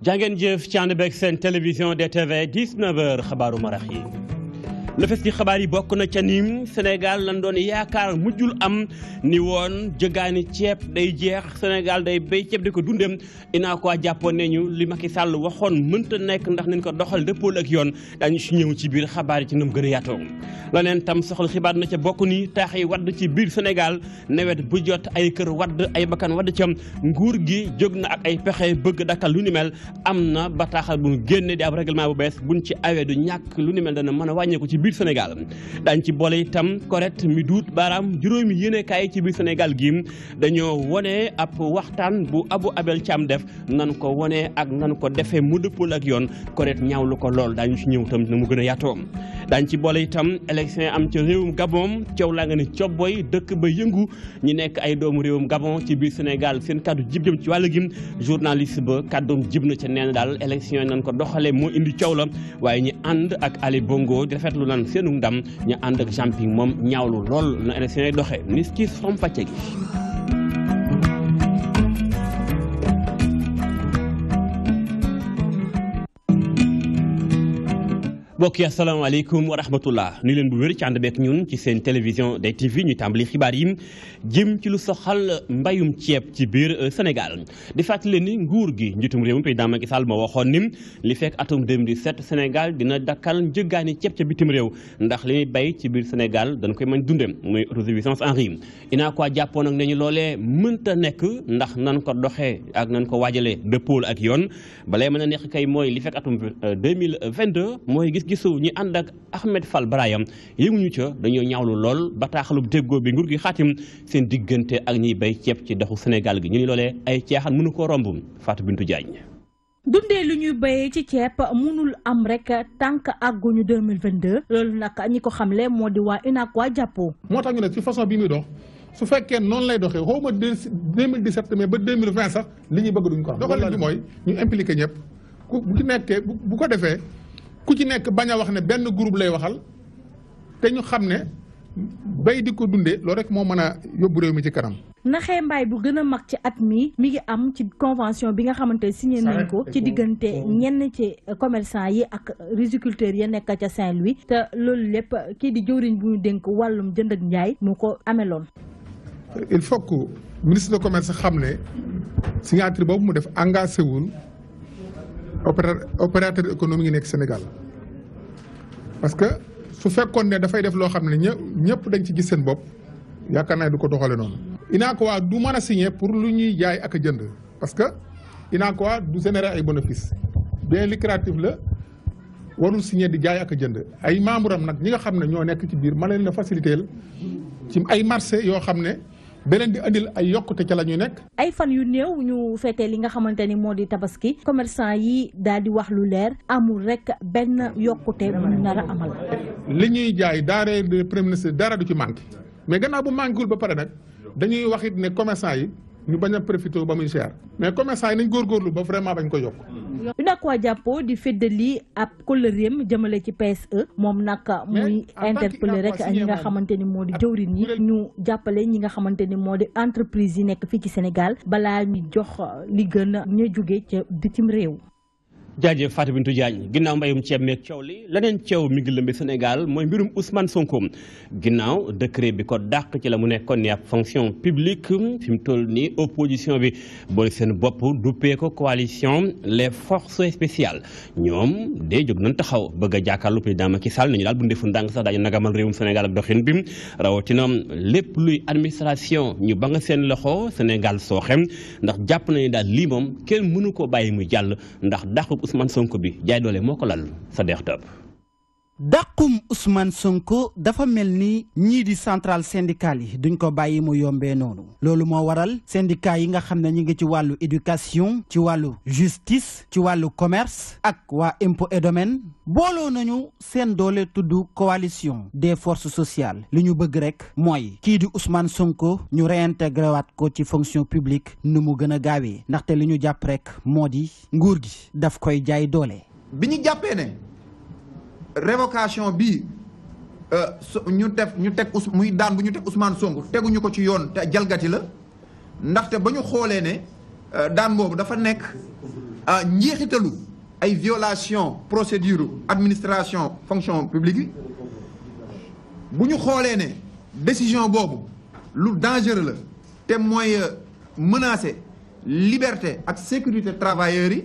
jàngeen jëf ci ànd beeg seen télévision DTV 19h xabaaru marax yi la fes ci xabaar yi bokk na ca nim Sénégal lan doon yaakaar mujjul am ni woon jëgaani ceeb day jeex Sénégal day béy ceeb di ko dundem inaa ko jàppoon ne ñu li Macky Sall waxoon mënta nekk ndax nañ ko doxal dëppoo ak yoon daañu si ñëw ci biir xabaar yi ci nam gën a yaatoo leneen tam soxla xibaar na ca bokk ni taax yi wadd ci biir Sénégal nawet bu jot ay kër wadd ay bakkan wadd ca nguur gi jóg na ak ay pexe bëgg dakkal lu ni mel am na bataaxal bu génne di ab règlement bu bees buñ ci awee du ñàkk lu ni mel dana mën a wàññeeku ci biir Sénégal daañ ci boole itam correct mi duut baaraam juróomi yéenekaay ci biir Sénégal gi dañoo wone ab waxtaan bu Abou Abel Thiam def nan ko wone ak nan ko defee mu dëppul ak yoon correct ñaawlu ko lool daañu ci ñëw itam na mu gën a yaatoo daañ ci boole itam élection am ca réewum Gabon coow laa nga ne cobboy dëkk ba yëngu ñi nekk ay doomu réewum Gabon ci biir Sénégal seen kàddu jib jëm ci wàll gi journaliste ba kàddoom jib na ca neen daal élection yi nan ko doxalee moo indi coow la waaye ñi ànd ak Ali Bongo di rafetlu nan seenu ndam ñu ànd ak Jamping moom ñaawlu lool na élection yi doxee nis ki sompacce gi mbokk yi asalaamaaleykum wa rahmatullah ñu leen bu wér ci ànd beek ñun ci seen télévision DTV ñu tàmbali xibaar yi jëm ci lu soxal mbayum ceeb ci biir Sénégal di fàttali leen ni nguur gi njiitum réew mi président Macky Sall moo waxoon ni li fekk atum 2017 Sénégal dina dakkal njëggaani ceeb ca bitim réew ndax li muy bay ci biir Sénégal dañ koy mën dunde muy autosuffisance en riz inaa ko jàppoon ak nañu loolee mënta nekk ndax nan ko doxee ak nan ko waajalee dëppool ak yoon balay mën a nekk kay mooy li fekk atum 2022 mooy gisu ñi ànd ak Ahmed Fall Brahim yënguñu ca dañoo ñaawlu lool bataaxalub déggoo bi nguur gi xaatim seen diggante ak ñiy bay ceeb ci doxu Sénégal gi ñu ni loolee ay caaxaan mënu koo romb Fatou Bintou Diagne. dundee lu ñuy béyee ci ceeb mënul am rek tànk àgguñu 2022 loolu nag ñi ko xamle moo di waa UNACOIS jàppoo. moo tax ñu ne ci façon bi muy dox su fekkee noonu lay doxee xaw ma 2017 mais ba 2020 sax li ñuy bëgg duñ ko am. doxalin bi mooy ñu impliqué ñëpp bu ci nekkee bu ko defee. ku ci nekk bañ a wax ne benn groupe lay waxal te ñu xam ne bay di ko dundee loolu rek moo mën a yóbbu réew mi ci kanam. naxee mbaay bu gën a mag ci at mi ngi am ci convention bi nga xamante ne signé nañ ko ci diggante ñenn ci commerçant yi ak riziculteurs yi nekk ca Saint-Louis te loolu lépp kii di jëwriñ bu ñu dénk wàllum jënd ak njaay mu ko ameloon. il faut que ministre de commerce xam ne signature boobu mu def engagé wul opérateur économique yi nekk Sénégal parce que su fekkoon ne dafay def loo xam ne ñëpp dañ ci gis seen bopp yaakaar naa du ko doxale noonu. UNACOIS du mën a signer pour lu ñuy jaay ak a jënd parce que UNACOIS du générer ay bénéfice bien lucratif la warul signer di jaay ak a jënd ay membre am nag ñi nga xam ne ñoo nekk ci biir mën leen a faciliter ci ay marché yoo xam ne beneen di andil ay yokkute ca la ñuy nekk. ay fan yu néew ñu feetee li nga xamante ni moo di tabaski commerçant yi daal di wax lu leer amul rek benn yokkute bu ñu nar a amal. li ñuy jaay denrée de premier ministre dara du ci manqué mais gannaaw bu manquéwul ba pare nag dañuy wax it ne commerçant yi ñu bañ a profité ba muy cher mais commerçant yi nañ góorgóorlu ba vraiment bañ ko yokk. UNACOIS jàppoo di feddali ab kóllëreem jëmale ci PSE moom nag muy interpellé rek ñi nga xamante ni moo di jëwriñ yi ñu jàppale ñi nga xamante ni moo di entreprise yi nekk fii ci Sénégal balaa ñu jox li gën ñu jóge ca bitim réew. jaajëf Fatou Bintou Diagne ginnaaw mbayum ceeb meeg coow li leneen coow mi ngi lëmbe Sénégal mooy mbirum Ousmane Sonko ginnaaw décret bi ko dàq ci la mu nekkoon ni ab fonction publique fi mu toll nii opposition bi boole seen bopp duppee ko coalition les forces spéciales ñoom de jóg nañ taxaw bëgg a jàkkaarlu président Macky Sall nañu daal bu ndefu ndànk sax daañu nagamal réewum Sénégal ak doxin bi rawatina lépp luy administration ñu ba nga seen loxo Sénégal sooxem ndax jàpp nañu daal lii moom kenn mënu ko bàyyi muy jàll ndax dàqu Ousmane Sonko bi jaay doole moo ko lal sa deex tab dàqum Ousmane Sonko dafa mel ni ñii di centrale syndicale yi duñ ko bàyyi mu yombee noonu loolu moo waral syndicat yi nga xam ne ñu ngi ci wàllu éducation ci wàllu justice ci wàllu commerce ak waa impôt et domaine booloo nañu seen doole tudd coalition des forces sociales li ñu bëgg rek mooy kii di Ousmane Sonko ñu réintégré waat ko ci fonction publique nu mu gën a gaawee ndaxte li ñu jàpp rek moo di nguur gi daf koy jaay doole. bi ñu jàppee ne révocation bi ñu teg muy daan bu ñu teg Ousmane Sonko teguñu ko ci yoon te jalgati la ndaxte ba ñu xoolee ne daan boobu dafa nekk njeexitalu ay violation procédure administration fonction publique yi bu ñu xoolee ne décision boobu lu dangereux la te mooy menacer liberté ak sécurité travailleurs yi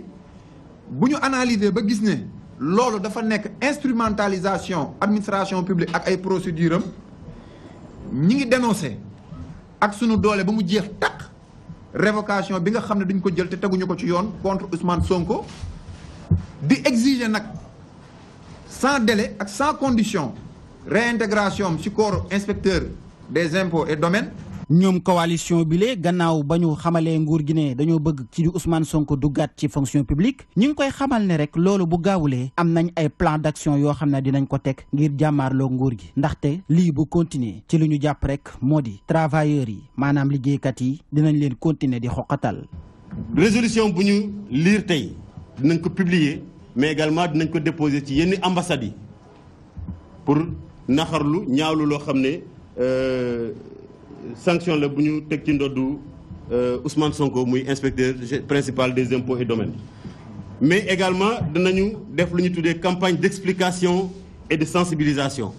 bu ñu analyser ba gis ne loolu dafa nekk instrumentalisation administration publique ak ay procédure am ñi ngi dénoncer ak sunu doole ba mu jeex tàq révocation bi nga xam ne duñ ko jël te teguñu ko ci yoon contre Ousmane Sonko di exiger nag sans délai ak sans condition réintégration ci corps inspecteur des impôts et domaines. ñoom coalition bi lee gannaaw ba ñu xamalee nguur gi ne dañoo bëgg ci di Ousmane Sonko duggaat ci fonction publique ñu ngi koy xamal ne rek loolu bu gaawulee am nañ ay plan d'action yoo xam ne dinañ ko teg ngir jàmmaarloo nguur gi ndaxte lii bu continuer ci li ñu jàpp rek moo di travailleurs yi maanaam liggéeykat yi dinañ leen continuer di xoqatal. résolution bu ñu lire tey dinañ ko publier mais également dinañ ko déposer ci yenn ambassades yi pour naxarlu ñaawlu loo xam ne sanction la bu ñu teg ci ndoddu Ousmane Sonko muy inspecteur principal des impôts et domaines mais également dinañu def lu ñu tuddee campagne d'explication et de sensibilisation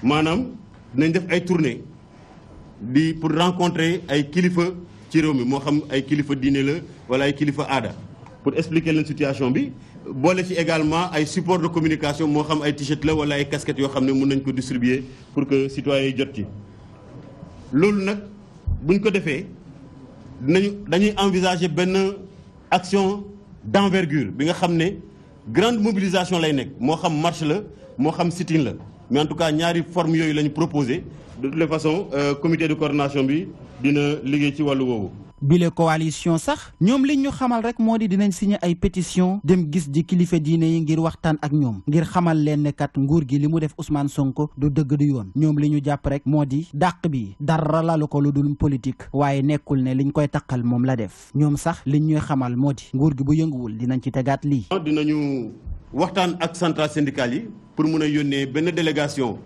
maanaam dinañ def ay tournées pour rencontrer ay kilifa ci réew mi moo xam ay kilifa diine la wala ay kilifa aada pour expliquer leen situation bi boole ci également ay support de communication moo xam ay t-shirt la wala ay casquettes yoo xam ne mën nañ ko distribuer pour que citoyens yi jot ci. loolu nag buñ ko defee dañuy envisager benn action d'envergure bi nga xam ne grande mobilisation lay nekk moo xam marche la moo xam sit-in la mais en tout cas ñaari forme yooyu la ñu proposé de toutes les façons comité de coordination bi dina liggéey ci wàllu woowu. bile coalition sax ñoom li ñu xamal rek moo di dinañ signé ay pétition dem gis ji kilifa diine yi ngir waxtaan ak ñoom ngir xamal leen ne kat nguur gi li mu def Ousmane Sonko du dëgg du yoon ñoom li ñu jàpp rek moo di dàq bi dara lalu ko lu dul politique waaye nekkul ne liñ koy taqal moom la def ñoom sax liñ ñuy xamal moo di nguur gi bu yënguwul dinañ ci tegaat lii. dinañu waxtaan ak centrale syndicale yi pour mun a yónnee benn délégation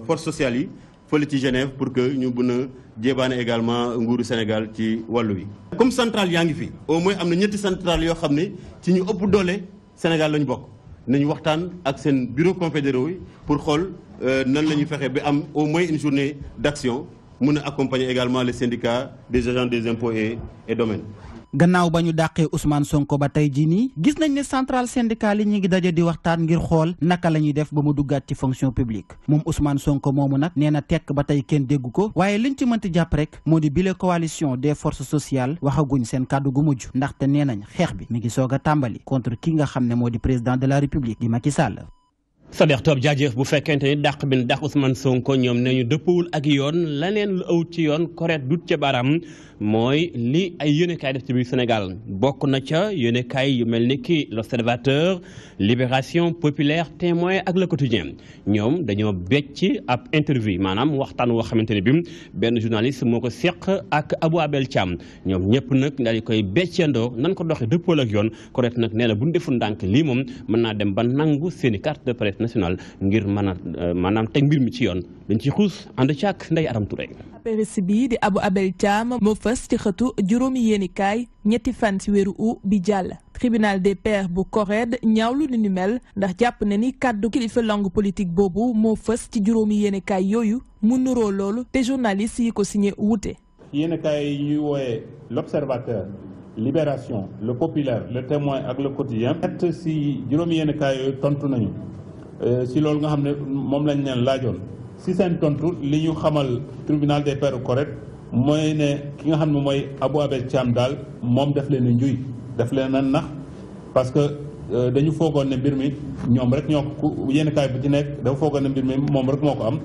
force sociale yi fële ci Genève pour que ñu mën a jébaane également nguuru Sénégal ci wàllu wi. comme centrale yaa ngi fi au moins am na ñetti centrale yoo xam ne ci ñu ëpp doole Sénégal lañ bokk nañu waxtaan ak seen bureau confédéraux yi pour xool nan la ñuy fexe ba am au moins une journée d'action mun a accompagner également les syndicats des agents des impôts et domaines. gannaaw ba ñu dàqee Ousmane Sonko ba tey jii nii gis nañ ne centrale syndicale yi ñu ngi daje di waxtaan ngir xool naka la ñuy def ba mu duggaat ci fonction publique moom Ousmane Sonko moomu nag nee na tekk ba tey kenn déggu ko waaye liñ ci mënti jàpp rek moo di bile coalition des forces sociales waxaguñ seen kàddu gu mujj ndaxte nee nañ xeex bi mi ngi soog a tàmbali contre ki nga xam ne moo di président de la république di Macky Sall. Sadex Top jaajëf bu fekkente ni dàq bi dàq Ousmane Sonko ñoom ne ñu dëppawul ak yoon leneen lu ëw ci yoon correct dut ca baram mooy li ay yéenekaay def ci biir Sénégal bokk na ca yéenekaay yu mel ni ki l'Observateur Libération Populaire Témoin ak Le Quotidien ñoom dañoo becc ab interview maanaam waxtaan woo xamante ne bi benn journaliste moo ko seq ak Abou Abel Thiam ñoom ñëpp nag daal di koy beccandoo nan ko doxee dëppal ak yoon correct nag nee na bu ñu deful ndànk lii moom mën naa dem ba nangu seeni carte de presse nationale ngir mën a maanaam teg mbir mi ci yoon dañ ci xuus ànd ci ak Ndeye Aram Touré. apérisi bi di Abou Abel Thiam moo fës ci xëtu juróomi yéenikaay ñetti fan ci weeru u bi jàll. tribunal des pairs bu CORED ñaawlu ni ñu mel ndax jàpp na ni kàddu kilifa langue politique boobu moo fës ci juróomi yéenikaay yooyu mu nuroo loolu te journaliste yi ko signé wute. yéenikaay yi ñuy wooyee l'Observateur Libération Le Populaire Le Témoin ak Le Quotidien ñett si juróomi yéenikaay yooyu tontu nañu si loolu nga xam ne moom lañ leen laajoon si seen tontu li ñu xamal tribunal des pairs CORED mooy ne ki nga xam ne mooy Abou Abel Thiam daal moom def leen njuy def leen a nax parce que dañu foogoon ne mbir mi ñoom rek ñoo ko yéenekaay bu ci nekk dafa foogoon ne mbir mi moom rek moo ko am.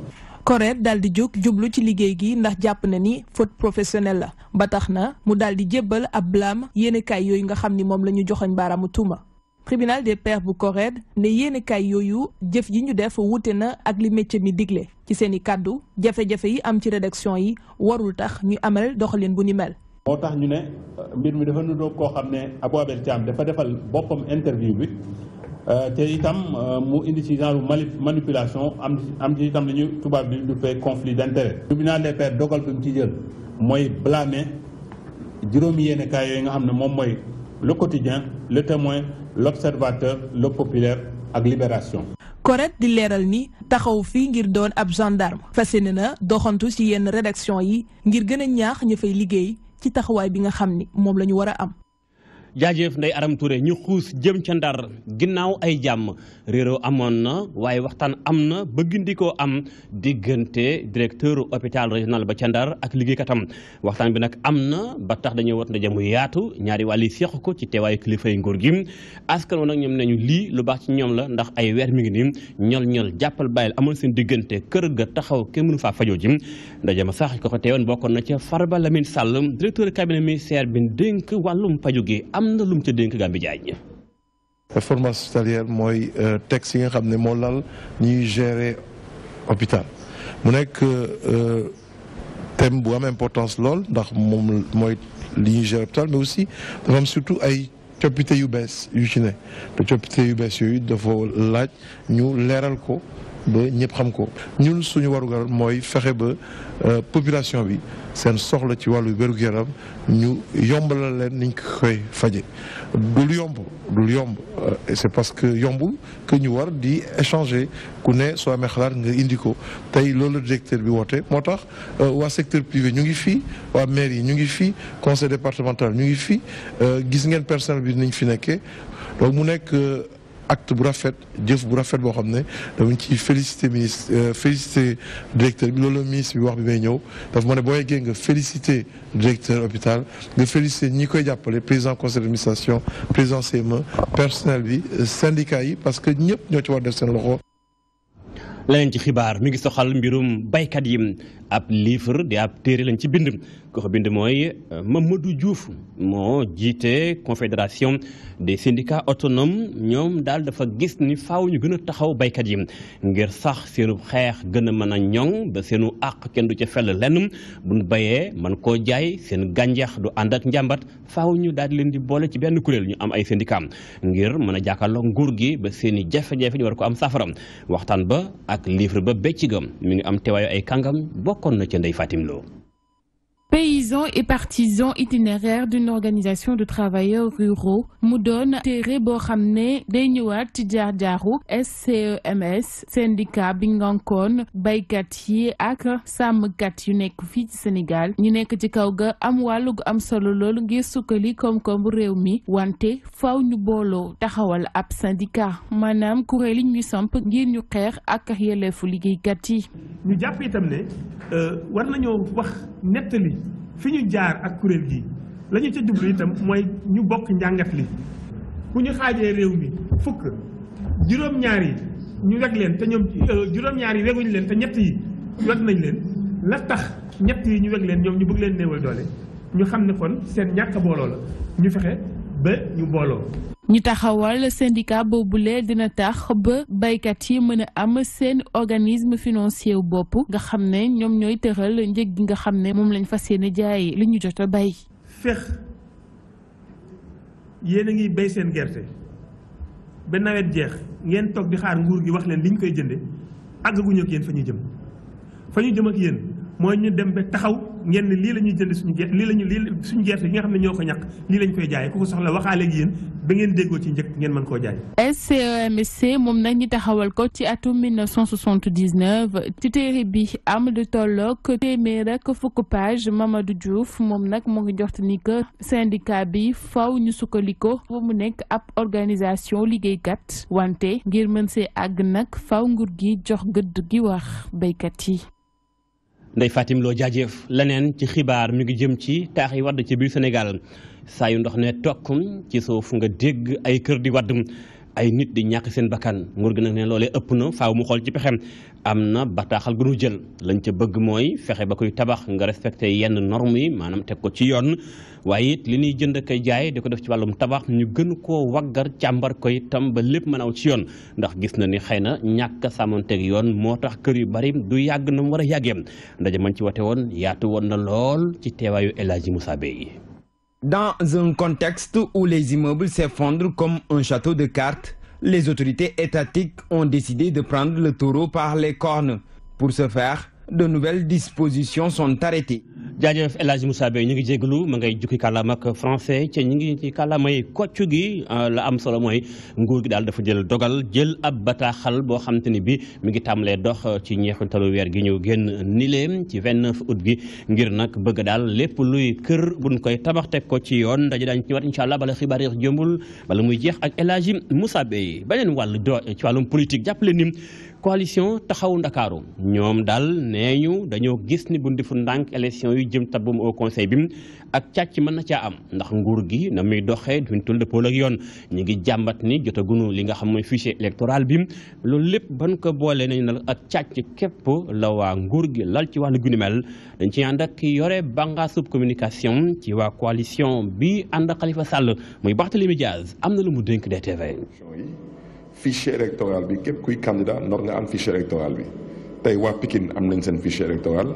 CORED daal di jóg jublu ci liggéey gi ndax jàpp na ni faute professionnelle la ba tax na mu daal di jébbal ab blâme yéenekaay yooyu nga xam ni moom la ñu joxoñ baaraamu tuuma. tribunal des pairs bu CORED ne yéenekaay yooyu jëf yi ñu def wute na ak li métier mi digle ci seen i kàddu jafe-jafe yi am ci rédaction yi warul tax ñu amal doxalin bu ni mel. moo tax ñu ne mbir mi dafa nudoo koo xam ne Abou Abel Thiam dafa defal boppam interview bi te itam mu indi ci genre manipulation am ci itam li ñu tubaab bi du fay conflit d'intérêt. tribunal des pairs dogal bi mu ci jël mooy blâmer juróomi yéenekaay yooyu nga xam ne moom mooy le quotidien, le témoin, l'observateur, le populaire ak Libération. CORED di leeral ni taxaw fi ngir doon ab gendarme fas yéene na doxantu ci yenn rédaction yi ngir gën a ñaax ña fay liggéey ci taxawaay bi nga xam ni moom la ñu war a am. jaajëf Ndeye Aram Touré ñu xuus jëm ca Ndar ginnaaw ay jàmm réeroo amoon na waaye waxtaan am na ba gindikoo am diggante directeur hôpital régional ba ca Ndar ak liggéeykatam waxtaan bi nag am na ba tax dañuy wat ndaje mu yaatu ñaari wàll yi seq ko ci teewaayu kilifa yi nguur gi askan wi nag ñoom nañu lii lu baax ci ñoom la ndax ay weer mi ngi nii ñol jàppal bàyyil amoon seen diggante kër ga taxaw kenn mënu faa fajoo ji ndaje ma sax ko teewoon bokkoon na ca Farba Lamine Sall directeur cabinet ministère bi dénk wàllum paju gi am na lum ca dénk Gambi Diagne. Réforme hospitalière mooy texte yi nga xam ne moo lal ñuy gérer hôpital mu nekk thème bu am importance lool ndax moom mooy li ñuy gérer hôpital mais aussi dafa am surtout ay coppite yu bees yu ci ne te coppite yu bees yooyu dafa laaj ñu leeral ko ba ñëpp xam ko ñun suñu warugar mooy fexe ba population bi seen soxla ci wàllu wér-gu-yaram ñu yombalal leen niñ ko koy faje dul yomb et c'est parce que yombul que ñu war di échanger ku ne soo amee xalaat nga indi ko tey loolu directeur bi woote moo tax waa secteur privé ñu ngi fii waa maire yi ñu ngi fii conseil départemental ñu ngi fii gis ngeen personnel bi niñ fi nekkee donc mu nekk acte bu rafet jëf bu rafet boo xam ne dama ci félicité ministre félicité directeur bi loolu ministre bi wax bi may ñëw dafa ma ne boo yeggee nga félicité directeur hôpital nga félicité ñi koy jàppale président conseil d'administration président CME personnel bi syndicat yi parce que ñëpp ñoo ci war def seen loxo. leneen ci xibaar mi ngi soxal mbirum baykat yi ab livre di ab téere lañ ci bind ko ko bind mooy Mamadou Diouf moo jiite confédération des syndicats autonomes ñoom daal dafa gis ni faaw ñu gën a taxaw baykat yi ngir sax seenu xeex gën a mën a ñoŋ ba seenu àq kenn du ca fell lenn buñ bayee man koo jaay seen gàncax du ànd ak njàmbat faaw ñu daal di leen di boole ci benn kuréel ñu am ay syndicat ngir mën a jàkkaarloo nguur gi ba seen i jafe-jafe ñu war ko am saafara waxtaan ba ak livre ba beccigam mi ngi am teewaayu ay kàngam bokkoon na ca Ndeye Fatim Lo. Paysans et partisans itinéraires d'une organisation de travailleurs ruraux mu doon téere boo xam ne day ñëwaat ci jaar-jaaru SCEMS syndicat bi ngankoon baykat yi ak sàmmkat yu nekk fii ci Sénégal ñu nekk ci kaw ga am wàllu gu am solo loolu ngir sukkali koom-koomu réew mi wante faaw ñu booloo taxawal ab syndicat maanaam kuréel yi ñu samp ngir ñu xeex ak yelleefu liggéeykat yi. ñu jàpp itam ne war nañoo wax nettali fi ñu jaar ak kuréel gi la ñu ca jublu itam mooy ñu bokk njàngat li ku ñu xaajee réew mi fukk juróom-ñaar yi ñu weg leen te ñoom juróom-ñaar yi weguñu leen te ñett yi weg nañ leen la tax ñett yi ñu weg leen ñoom ñu bëgg leen néewal doole ñu xam ne kon seen ñàkk booloo la ñu fexe ba ñu booloo. ñu taxawal syndicat boobule dina tax ba baykat yi mën a am seen organisme financier bopp nga xam ne ñoom ñooy tëral njëg gi nga xam ne moom lañ fas yéene jaay li ñu jot a bay. fex yéen a ngi bay seen gerte ba nawet jeex ngeen toog di xaar nguur gi wax leen li ñu koy jënde àggaguñu ak yéen fa ñu jëm ak yéen mooy ñu dem ba taxaw ngeen ne lii la ñuy jënd suñu gerte lii suñu gerte yi nga xam ne ñoo ko ñàkk lii lañ koy jaay ku ko soxla waxaale ak yéen ba ngeen déggoo ci njëkk ngeen mën koo jaay. SCEMC moom nag ñu taxawal ko ci atum 1979 ci téere bi am lu tolloog téeméer ak fukk page Mamadou Diouf moom nag moo ngi jox ni que syndicat bi faw ñu sukkandiku ba mu nekk ab organisation liggéeykat wante ngir mën see àgg nag faw nguur gi jox gëdd gi wax béykat yi. Ndeye Fatim Lo jaajëf leneen ci xibaar mi ngi jëm ci taax yi wadd ci biir Sénégal saa yu ndox ne tokkum ci suuf nga dégg ay kër di wadd ay nit di ñàkk seen bakkan nguur gi nag ne loolee ëpp na faaw mu xool ci pexem am na bataaxal gu nu jël lañ ca bëgg mooy fexe ba koy tabax nga respecté yenn normes yi maanaam teg ko ci yoon waaye it li ñuy jënd kay jaay di ko def ci wàllum tabax ñu gën koo waggar càmbar ko itam ba lépp mën aw ci yoon ndax gis na ni xëy na ñàkk a sàmmanteeg yoon moo tax kër yu bari du yàgg na mu war a yàggee ndaje man ci wate woon yaatu woon na lool ci teewaayu El Hadji Moussa Bey. Dans un contexte où les immeubles s'effondrent comme un château de cartes, les autorités étatiques ont décidé de prendre le taureau par les cornes. Pour ce faire, de nouvelles dispositions sont arrêtées. jaajëf El Hadj Moussa Beye ñu ngi jégalu ma ngay jukki kàllaama ak français ca ñu ngi ci kàllaamay kocc gi la am solo mooy nguur gi daal dafa jël ab bataaxal boo xam te ni bi mi ngi tàmbalee dox ci ñeexantalu weer gi ñu génn ni leen ci 29 août gi ngir nag bëgg daal lépp luy kër buñ koy tabax teg ko ci yoon ndaje daañu ci ñëwaat incha allah bala xibaar yi jëmbul bala muy jeex ak El Hadj Moussa Beye beneen wàll ci wàllum politique jàppale ni coalition taxawu Ndakaaru ñoom daal nee ñu dañoo gis ni bu defu ndànk élection yu jëm tabum au conseil bi ak càcc mën na caa am ndax nguur gi na muy doxee duñ tul dëppoo ak yoon ñu ngi jàmbat ni jotagunu li nga xam mooy fichier électoral bi loolu lépp ban ko boole nañu nag ak càcc képp la waa nguur gi lal ci wàllu guni mel dañ ci ànd ak yore bànqaasub communication ci waa coalition bi ànd ak Khalifa Sall muy Barthélémy Diaz am na lu mu dénk DTV. fichier électoral bi képp kuy candidat nor nga am fichier électoral bi tey waa Pikine am nañ seen fichier électoral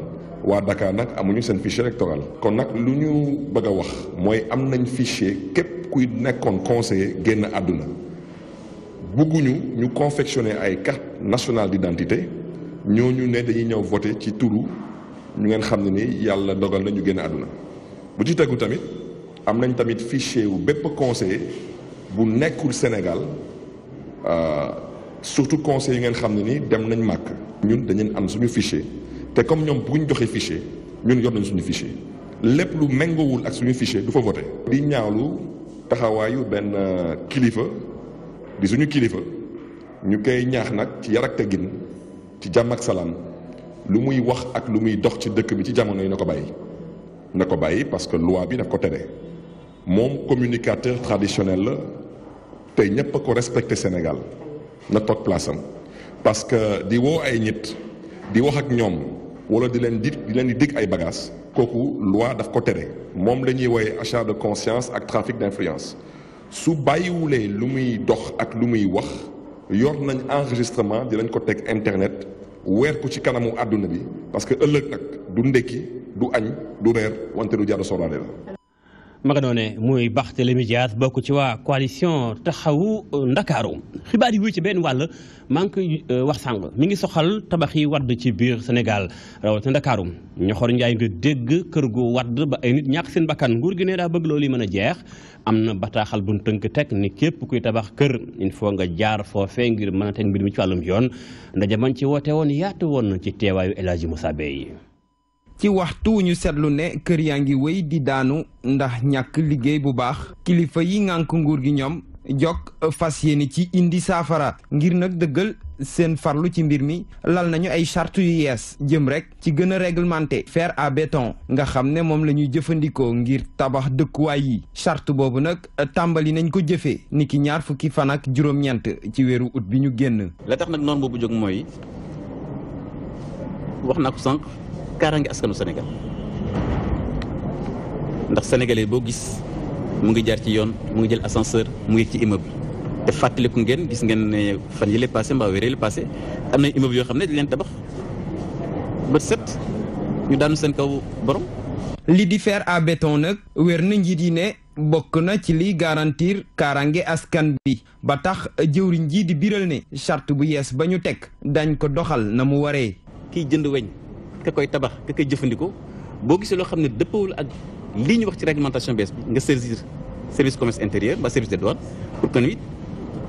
waa Dakar nag amuñu seen fichier électoral kon nag lu ñu bëgg a wax mooy am nañ fichier képp kuy nekkoon conseiller génn àdduna bugguñu ñu confectionner ay carte nationale d'identité ñooñu ne dañuy ñëw voter ci turu ñu ngeen xam ne ni yàlla dogal na ñu génn àdduna bu ci tegu tamit am nañ tamit fichier wu bépp conseiller bu nekkul Sénégal surtout conseil yi ngeen xam ne ni dem nañ màkk ñun dañu am suñu fichier te comme ñoom bu ñu joxe fichier ñun yor nañ suñu fichier lépp lu méngoowul ak suñu fichier du fa voté. di ñaawlu taxawaayu benn kilifa di suñu kilifa ñu koy ñaax nag ci yar ak teggin ci jàmm ak salaam lu muy wax ak lu muy dox ci dëkk bi ci jamono yi na ko bàyyi parce que loi bi daf ko tere moom communicateur traditionnel la. tey ñëpp a ko respecté Sénégal na toog place am parce que di woo ay nit di wax ak ñoom wala di leen di dig ay bagages kooku loi daf ko tere moom la ñuy woowee achat de conscience ak trafic d'influence su bàyyiwulee lu muy dox ak lu muy wax yor nañ enregistrement di lañ ko teg internet weer ko ci kanamu àdduna bi parce que ëllëg nag du ndekki du añ du reer wante du jar sooraale la. ma nga doone muy Barthélémy Dias bokk ci waa coalition taxawu Ndakaaru xibaar yi wuy ci benn wàll maa ngi koy wax sàng mi ngi soxal tabax yi wadd ci biir Sénégal rawatina Ndakaaru ñoxor njaay nga dégg kër gu wadd ba ay nit ñàkk seen bakkan nguur gi ne daa bëgg loolu yi mën a jeex am na bataaxal bu tënk teg ni képp kuy tabax kër il faut nga jaar foofee ngir mën a teg mbir mi ci wàllum yoon ndaje man ci woote woon yaatu woon ci teewaayu El Hadj Moussa Beye ci waxtu ñu seetlu ne kër yaa ngi wéy di daanu ndax ñàkk liggéey bu baax kilifa yi ngànk nguur gi ñoom jokk fas yéene ci indi saafara ngir nag dëggal seen farlu ci mbir mi lal nañu ay charte yu yees jëm rek ci gën a réglementé fer à béton nga xam ne moom la ñuy jëfandikoo ngir tabax dëkkuwaay yi charte boobu nag tàmbali nañ ko jëfee niki ñaar fukki fan ak juróom-ñeent ci weeru ut bi ñu génn. la tax nag noonu boobu jóg mooy wax naa ko sànq. kaaraange askanu Sénégal ndax sénégalais boo gis mu ngi jaar ci yoon mu ngi jël ascenseur mu ngi ci immeuble te fàttaliku ngeen gis ngeen ne fan yële passé mbaa weer yële passé am na immeuble yoo xam ne di leen tabax bët set ñu daanu seen kaw borom. li di fer à béton nag wér na njiit yi ne bokk na ci liy garantir kaaraange askan bi ba tax jëwriñ ji di biral ne charte bu yees ba ñu teg dañ ko doxal na mu waree. kiy jënd weñ. ka koy tabax ka koy jëfandikoo boo gisee loo xam ne dëppawul ak lii ñu wax ci réglementation bees bi nga saisir service commerce intérieur ba service des douanes pour que nit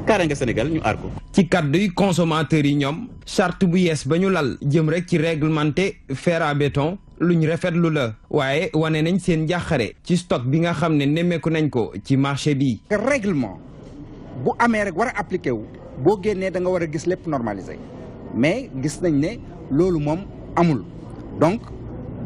kaaraange Sénégal ñu aar ko. ci kàdduy consommateurs yi ñoom charte bu yees ba ñu lal jëm rek ci réglementé fer à béton luñ rafetlu la waaye wane nañ seen njàqare ci stock bi nga xam ne nemmeeku nañ ko ci marché bi. règlement bu amee rek war a appliqué wu boo génnee da nga war a gis lépp normalisé mais gis nañ ne loolu moom amul. donc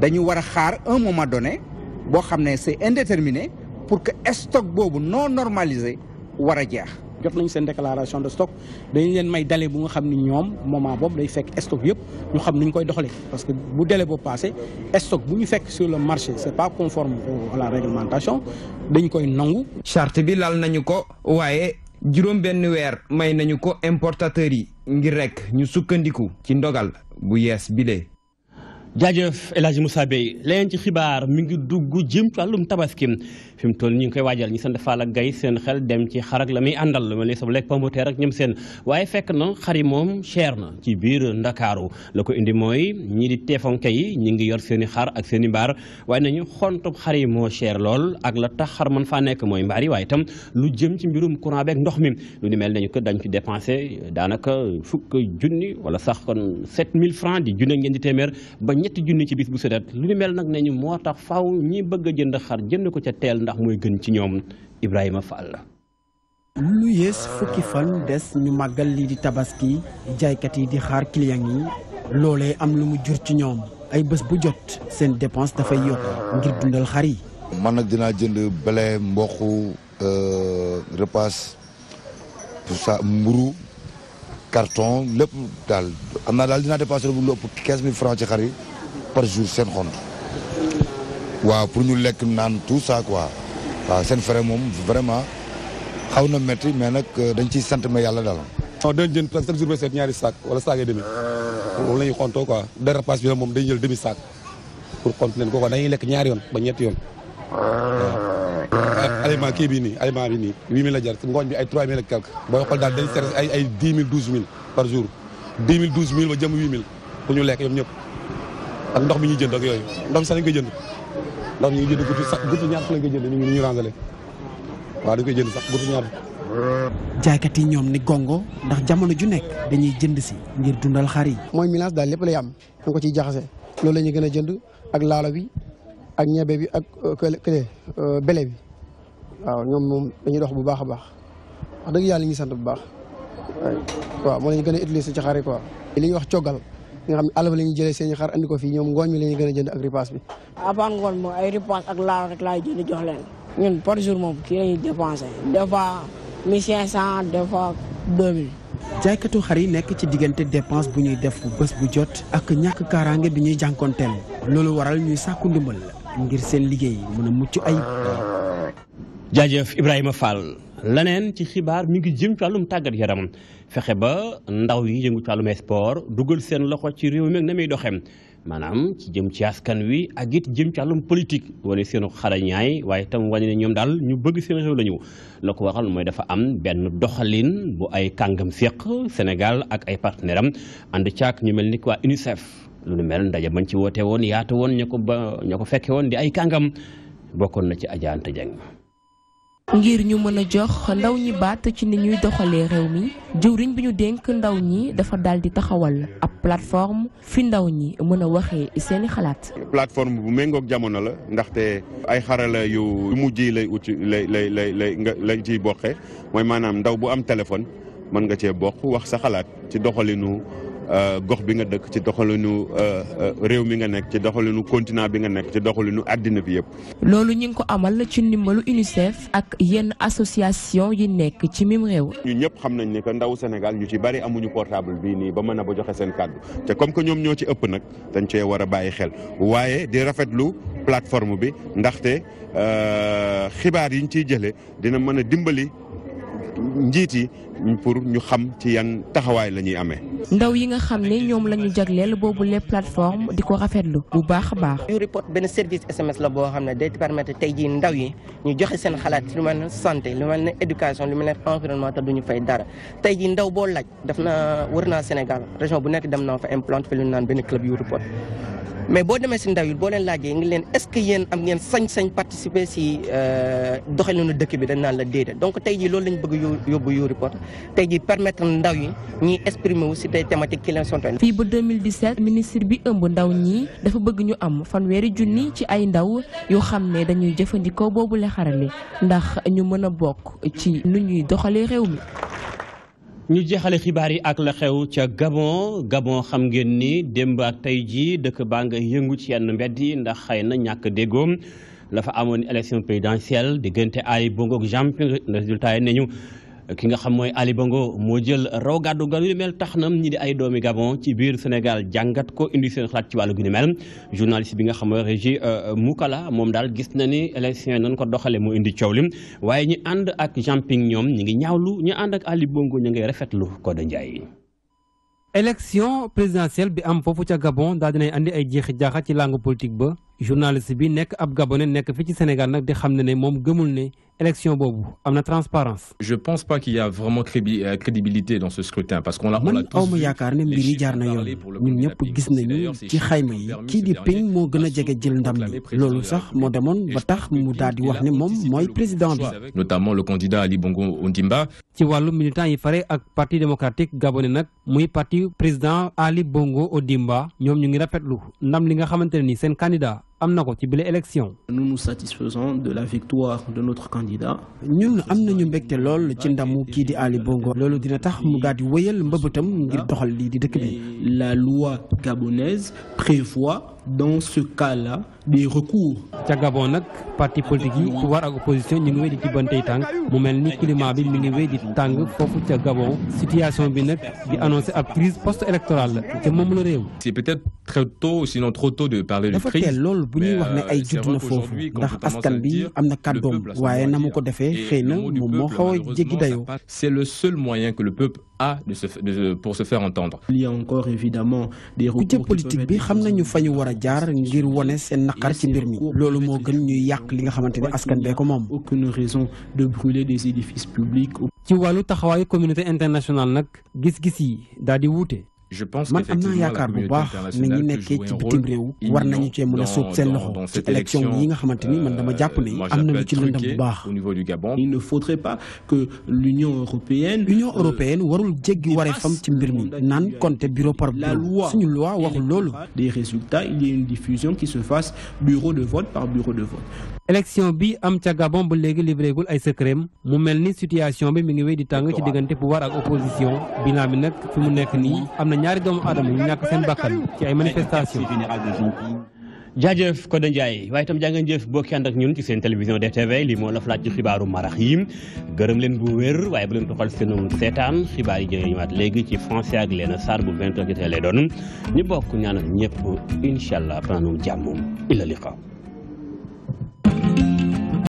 dañu war a xaar un moment donné boo xam ne c'est indéterminé pour que stock boobu non normalisé war a jeex. jot nañu seen déclaration de stock dañu leen may délai bu nga xam ni ñoom moment boobu day fekk stock yëpp ñu xam ni ñu koy doxalee parce que bu délai boobu passé stock bu ñu fekk sur le marché c'est pas conforme à la réglementation dañ koy nangu. charte bi lal nañu ko waaye juróom benn weer may nañu ko importateurs yi ngir rek ñu sukkandiku ci ndogal bu yees bile. jaajëf El Hadji Moussa Bey leen ci xibaar mi ngi dugg jëm ci wàllum tabaski fi mu toll ñu ngi koy waajal ñi sant Fall ak Gaye seen xel dem ci xar ak la muy àndal lu mel ni soble ak pomme de terre ak ñoom seen waaye fekk na xar yi moom cher na ci biir Ndakaaru la ko indi mooy ñii di teefonke yi ñi ngi yor seen i xar ak seen i mbaar waaye nañu xontub xar yi moo cher lool ak la tax xar mën faa nekk mooy mbaar yi waaye itam lu jëm ci mbirum courant beeg ndox mi lu ni mel nañu ko dañ ci dépensé daanaka fukk junni wala sax kon 7000 francs di junne ngeen di téeméer ba ñetti junni ci bis bu sedet lu ni mel nag nañu moo tax faaw ñi bëgg a jënd xar jënd ko ca teel ndax mooy gën ci ñoom Ibrahima Fall. lu yées fukki fan des ñu màggal lii di tabaski jaaykat yi di xaar client yi loolee am lu mu jur ci ñoom ay bés bu jot seen dépense dafay yokk ngir dundal xar yi. man nag dinaa jënd blé mboq repas tout ça mburu carton lépp daal am naa daal dinaa dépassé lu ëpp 15000 francs ci xar yi par jour seen xont waaw pour ñu lekk naan tout ça quoi waaw seen frais moom vraiment xaw na métti mais nag dañ ciy sant ma yàlla daal. non dañ jënd presque chaque jour ba seet ñaari sac wala sac et demi moom la ñuy xontoo quoi dérepas bi moom dañuy jël demi sac pour xont leen kooku dañuy lekk ñaari yoon ba ñetti yoon aliment kii bii nii aliment bi nii 8000 la jar ngooñ bi ay 3000 ak quelque booy xool daal dañ seet ay 10 000 12 000 par jour 10 000 12 000 ba jëm 8000 pour ñu lekk ñoom ñëpp ak ndox mi ñuy jënd ak yooyu ndox mi sax dañ koy jënd ndox mi ñuy jënd guddi ñaar fu lañ koy jënd ñu rangale waaw dañ koy jënd sax guddi ñaar. jaaykat yi ñoom ni gongo ndax jamono ju nekk dañuy jënd si ngir dundal xar yi. mooy mélange daal lépp lay am ñu ko ciy jaxase loolu la ñuy gën a jënd ak laalo bi ak ñebe bi ak kële bele bi waaw ñoom moom dañuy dox bu baax a baax wax dëgg yàlla ñuy sant bu baax waaw moo la ñu gën a utiliser ci xar yi quoi. li ñuy wax coggal nga xam ne àll ba la ñuy jëlee seen i xar andi ko fii ñoom ngooñ mi la ñuy gën a jënd ak ripaas bi. avant ngoon moom ay ripaas ak laalo rek laay jënd jox leen ñun par jour moom kii la ñuy dépensé des fois 1500 des fois 2000. jaaykatu xar yi nekk ci diggante dépense bu ñuy def bés bu jot ak ñàkk kaaraange bi ñuy jànkoonteel loolu waral ñuy sàkku ndimbal ngir seen liggéey mën a mucc ayib. jaajëf Ibrahima Fall leneen ci xibaar mi ngi jëm ci wàllum tàggat yaram fexe ba ndaw yi yëngu ci wàllum sport dugal seen loxo ci réew mi ak na muy doxee maanaam ci jëm ci askan wi ak it jëm ci wàllum politique wane seenu xarañaay waaye itam wane ne ñoom daal ñu bëgg seen réew la ñu la ko waral mooy dafa am benn doxalin bu ay kàngam séq Sénégal ak ay partenaire am ànd caak ñu mel ni waa UNICEF lu nu mel ndaje bañ ci woote woon yaatu woon ña ko fekke woon di ay kàngam bokkoon na ci Adja Anta Dieng. ngir ñu mën a jox ndaw ñi baat ci ni ñuy doxalee réew mi jëwriñ bi ñu dénk ndaw ñi dafa daal di taxawal ab plateforme fi ndaw ñi mën a waxee seeni xalaat. plateforme bu méngoog jamono la ndaxte ay xarala yu mujj yi lay ut lay ciy bokkee mooy maanaam ndaw bu am téléphone mën nga cee bokk wax sa xalaat ci doxalinu gox bi nga dëkk ci doxalinu réew mi nga nekk ci doxalinu continent bi nga nekk ci doxalinu àddina bi yëpp. loolu ñu ngi ko amal ci ndimbalu UNICEF ak yenn association yi nekk ci mim réew. ñu ñëpp xam nañ ne que ndaw Sénégal ñu ci bari amuñu portable bii nii ba mën a ba joxe seen kàddu te comme que ñoom ñoo ci ëpp nag dañ cee war a bàyyi xel waaye di rafetlu plateforme bi ndaxte xibaar yi ñu ciy jëlee dina mën a dimbali njiit yi pour ñu xam ci yan taxawaay la ñuy amee. ndaw yi nga xam ne ñoom la ñu jagleel boobu les plateforme di ko rafetlu bu baax a baax. YouReport benn service SMS la boo xam ne day permettre tey jii ndaw yi ñu joxe seen xalaat ci lu mel ne santé lu mel ne éducation lu mel ne environnement te duñu fay dara tey jii ndaw boo laaj daf na wër naa Sénégal région bu nekk dem naa fa implante fi lu naan benn club YouReport mais boo demee si ndaw yi boo leen laajee ngi leen est-ce que yéen am ngeen sañ-sañ participer si doxalinu dëkk bi dañ naan la déedéet donc tey jii loolu lañ bëgg yóbbu YouReport tey jii permettre ndaw yi ñuy exprimer wu si tey thématique ki leen sontoon. fii ba 2017 ministre bi ëmb ndaw ñi dafa bëgg ñu am 1,000 junni ci ay ndaw yoo xam ne dañuy jëfandikoo boobu la xarale ndax ñu mën a bokk ci nu ñuy doxalee réew mi. ñu jeexale xibaar yi ak la xew ca Gabon xam ngeen ni démb ak tey jii dëkk baa nga yëngu ci yenn mbedd yi ndax xëy na ñàkk déggoom la fa amoon élection présidentielle diggante Ali Bongo ak Jamping résultat yi ne ñu ki nga xam mooy Ali Bongo moo jël raw gàddu ga lu mel tax na ñi di ay doomi Gabon ci biir Sénégal jàngat ko indi seen xalaat ci wàllu gu ni mel journaliste bi nga xam mooy Régie Moukala moom daal gis na ni élection yi nañ ko doxale moo indi coow lim waaye ñi ànd ak Jamping ñoom ñi ngi ñaawlu ñi ànd ak Ali Bongo ñu ngi rafetlu Codé Ndiaye. élection présidentielle bi am foofu ca Gabon daal dinay andi ay jeexi jaaxa ci langue politique ba journaliste bi nekk ab gabonais nekk fi ci Sénégal nag di xam ne moom gëmul ne élection boobu am na transparence. Je pense pas qu'il y a vraiment crédibilité dans ce scrutin parce qu'on l'a tous vu. man awma yaakaar ne mbir yi jaar na yoon ñun ñëpp gis nañu ci xayma yi kii di Ping moo gën a jege jël ndam li loolu sax moo demoon ba tax mu daal di wax ne moom mooy président bi. Notamment le candidat Ali Bongo Ondimba. ci wàllu militant yi fare ak parti démocratique gabonais nag muy parti président Ali Bongo Ondimba ñoom ñu ngi rafetlu ndam li nga xamante ne ni seen candidat am na ko ci bile élection. Nous nous satisfaisons de la victoire de notre candidat. ñun am nañu mbégte lool ci ndamu kii di Ali Bongo loolu dina tax mu daal di wëyal mbëbëtam ngir doxal lii di dëkk bi. La loi gabonaise prévoit dans ce cas-là des recours. ca Gabon nag parti politique yi pouvoir ak opposition ñu ngi wéy di tibbantey tànk mu mel ni climat bi mi ngi wéy di tàng foofu ca Gabon situation bi nag di annoncé ab crise post-électorale la te moom la réew. C'est peut-être très tôt sinon trop tôt de parler de crise. dafa teel loolu bu ñuy wax ne ay judd na foofu ndax askan bi am na kàddoom waaye na mu ko defee xëy na moom moo xaw a jéggi dayoo. C'est le seul moyen que le peuple a pour se faire entendre. Il y a encore évidemment des recours. kujje politique bi xam nañu fa ñu war a jaar ngir wone seen naqar ci mbir mi loolu moo gën ñuy yàq li nga xamante ne askan bee ko moom. Aucune raison de brûler des édifices publics. ci wàllu taxawaayu communauté internationale nag gis-gis yi daal di wuute. man am naa yaakaar bu baax ne ñi nekkee ci bitim réew war nañu cee mën a sóob seen loxo ci élection yi nga xamante ni man dama jàpp ne am na lu ci lëndam bu baax. Il ne faudrait pas que l'Union européenne warul jéggi wareefam ci mbir mi naan compter bureau par bureau suñu loi waxul loolu. Des résultats, il y a une diffusion qui se fasse bureau de vote par bureau de vote. élection bi am ca Gabon ba léegi livréegul ay secret mu mel ni situation bi mi ngi wéy di tàng ci diggante pouvoir ak opposition bilan bi nag fi mu nekk nii am na ñaari doomu aadama yu ñàkk seen bakkan ci ay manifestations. jaajëf Codé Ndiaye waaye itam jaa ngeen jëf bokki ànd ak ñun ci seen télévision DTV lii moo la laaj ci xibaaru marax yi gërëm leen bu wér waaye bu leen toxal seen seetaan xibaar yi jëlee ñëwaat léegi ci français ak Léna Sarr bu 20h jotee lay doon ñu bokk ñaanal ñëpp incha allah pananum jàmm ila liqa